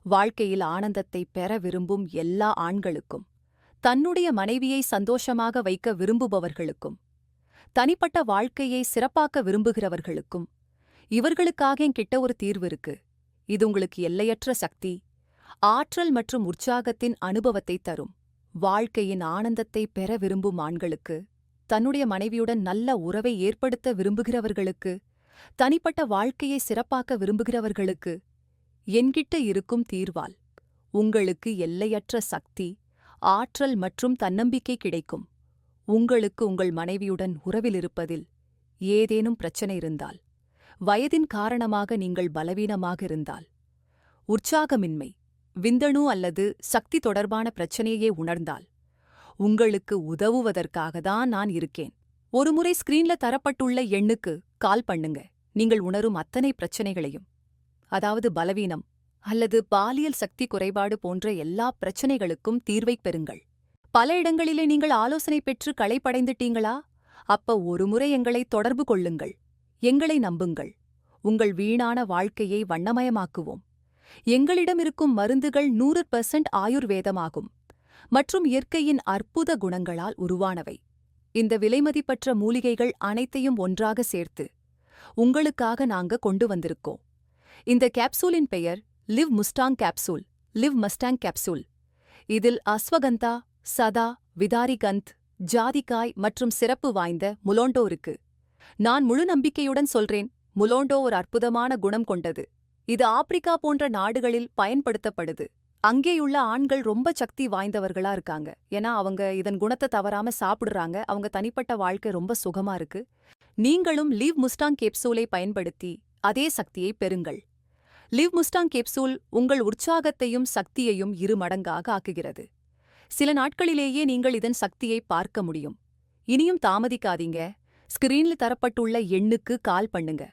வாழ்க்கையில் ஆனந்தத்தை பெற விரும்பும் எல்லா ஆண்களுக்கும், தன்னுடைய மனைவியை சந்தோஷமாக வைக்க விரும்புபவர்களுக்கும், தனிப்பட்ட வாழ்க்கையை சிறப்பாக்க விரும்புகிறவர்களுக்கும், இவர்களுக்காக என்கிட்ட ஒரு தீர்வு இருக்கு. இது உங்களுக்கு எல்லையற்ற சக்தி, ஆற்றல் மற்றும் உற்சாகத்தின் அனுபவத்தை தரும். வாழ்க்கையின் ஆனந்தத்தை பெற விரும்பும் ஆண்களுக்கு, தன்னுடைய மனைவியுடன் நல்ல உறவை ஏற்படுத்த விரும்புகிறவர்களுக்கு, தனிப்பட்ட வாழ்க்கையை சிறப்பாக்க விரும்புகிறவர்களுக்கு என்கிட்ட இருக்கும் தீர்வால் உங்களுக்கு எல்லையற்ற சக்தி, ஆற்றல் மற்றும் தன்னம்பிக்கை கிடைக்கும். உங்களுக்கு உங்கள் மனைவியுடன் உறவில் இருப்பதில் ஏதேனும் பிரச்சனை இருந்தால், வயதின் காரணமாக நீங்கள் பலவீனமாக இருந்தால், உற்சாகமின்மை, விந்தணு அல்லது சக்தி தொடர்பான பிரச்சனையே உணர்ந்தால், உங்களுக்கு உதவுவதற்காக தான் நான் இருக்கேன். ஒருமுறை ஸ்கிரீன்ல தரப்பட்டுள்ள எண்ணுக்கு கால் பண்ணுங்க. நீங்கள் உணரும் அத்தனை பிரச்சனைகளையும், அதாவது பலவீனம் அல்லது பாலியல் சக்தி குறைபாடு போன்ற எல்லா பிரச்சனைகளுக்கும் தீர்வைப் பெறுங்கள். பல இடங்களிலே நீங்கள் ஆலோசனை பெற்று களைப்படைந்துட்டீங்களா? அப்ப ஒருமுறை எங்களை தொடர்பு கொள்ளுங்கள். எங்களை நம்புங்கள். உங்கள் வீணான வாழ்க்கையை வண்ணமயமாக்குவோம். எங்களிடம் இருக்கும் மருந்துகள் 100% ஆயுர்வேதமாகும் மற்றும் இயற்கையின் அற்புத குணங்களால் உருவானவை. இந்த விலைமதிப்பற்ற மூலிகைகள் அனைத்தையும் ஒன்றாக சேர்த்து உங்களுக்காக நாங்க கொண்டு வந்திருக்கோம். இந்த கேப்சூலின் பெயர் live Mustang capsule, live Mustang capsule. இதில் அஸ்வகந்தா, சதா, விதாரிகந்த், ஜாதிக்காய் மற்றும் சிறப்பு வாய்ந்த முலோண்டோ இருக்கு. நான் முழு நம்பிக்கையுடன் சொல்றேன், முலோண்டோ ஒரு அற்புதமான குணம் கொண்டது. இது ஆப்பிரிக்கா போன்ற நாடுகளில் பயன்படுத்தப்படுது. அங்கேயுள்ள ஆண்கள் ரொம்ப சக்தி வாய்ந்தவர்களா இருக்காங்க. ஏன்னா அவங்க இதன் குணத்தை தவறாம சாப்பிடுறாங்க. அவங்க தனிப்பட்ட வாழ்க்கை ரொம்ப சுகமா இருக்கு. நீங்களும் லிவ் முஸ்டாங் கேப்சூலை பயன்படுத்தி அதே சக்தியை பெறுங்கள். லிவ் முஸ்டாங் கேப்சூல் உங்கள் உற்சாகத்தையும் சக்தியையும் 2 மடங்காக ஆக்குகிறது. சில நாட்களிலேயே நீங்கள் இதன் சக்தியை பார்க்க முடியும். இனியும் தாமதிக்காதீங்க. ஸ்கிரீனில் தரப்பட்டுள்ள எண்ணுக்கு கால் பண்ணுங்க.